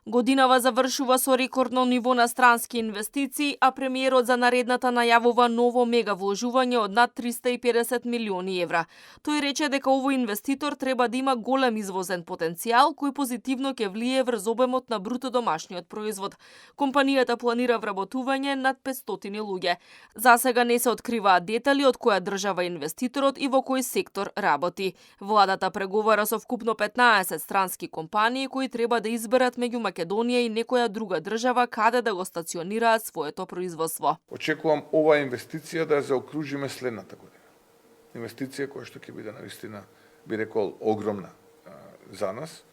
Годинава завршува со рекордно ниво на странски инвестиции, а премиерот за наредната најавува ново мега вложување од над 350 милиони евра. Тој рече дека овој инвеститор треба да има голем извозен потенцијал кој позитивно ќе влие врз обемот на бруто домашниот производ. Компанијата планира вработување над 500 луѓе. За сега не се откриваат детали од која држава инвеститорот и во кој сектор работи. Владата преговара со вкупно 15 странски компании кои треба да изберат меѓу Македонија и некоја друга држава каде да го стационираат своето производство. Очекувам оваа инвестиција да ја заокружиме следната година. Инвестиција која што ќе биде навистина, би рекол, огромна за нас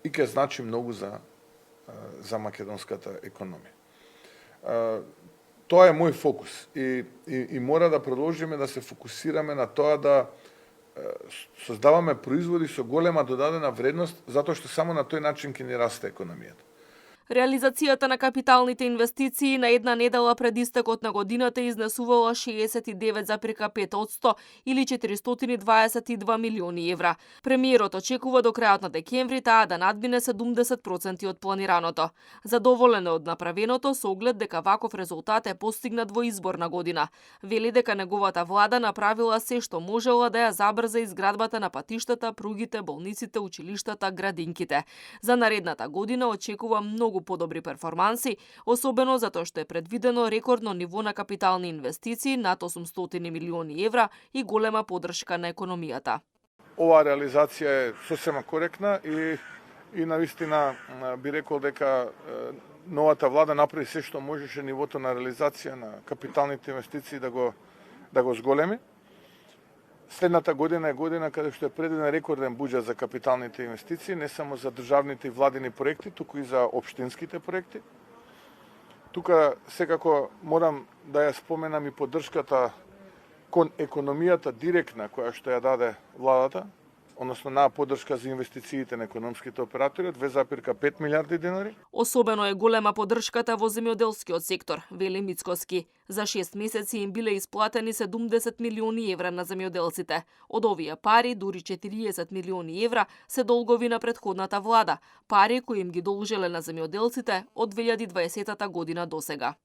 и ќе значи многу за македонската економија. Тоа е мој фокус и мора да продолжиме да се фокусираме на тоа да создаваме производи со голема додадена вредност, затоа што само на тој начин ќе ни расте економијата. Реализацијата на капиталните инвестиции на една недела пред истекот на годината изнесувала 69,5% или 422 милиони евра. Премиерот очекува до крајот на декември таа да надмине 70% од планираното. Задоволен од направеното со оглед дека ваков резултат е постигнат во изборна година. Вели дека неговата влада направила се што можела да ја забрза изградбата на патиштата, пругите, болниците, училиштата, градинките. За наредната година очекува многу подобри перформанси, особено затоа што е предвидено рекордно ниво на капитални инвестиции над 800 милиони евра и голема поддршка на економијата. Оваа реализација е сосема коректна и навистина би рекол дека новата влада направи се што можеше нивото на реализација на капиталните инвестиции да го зголеми. Следната година е година каде што е предвиден рекорден буџет за капиталните инвестиции, не само за државните и владини проекти, туку и за општинските проекти. Тука секако морам да ја споменам и поддршката кон економијата директна која што ја даде владата, односно на поддршка за инвестициите на економските оператори, 2,5 милиарди денари. Особено е голема поддршката во земјоделскиот сектор, вели Мицкоски. За 6 месеци им биле исплатени 70 милиони евра на земјоделците. Од овие пари, дури 40 милиони евра се долгови на претходната влада, пари кои им ги должеле на земјоделците од 2020 година досега.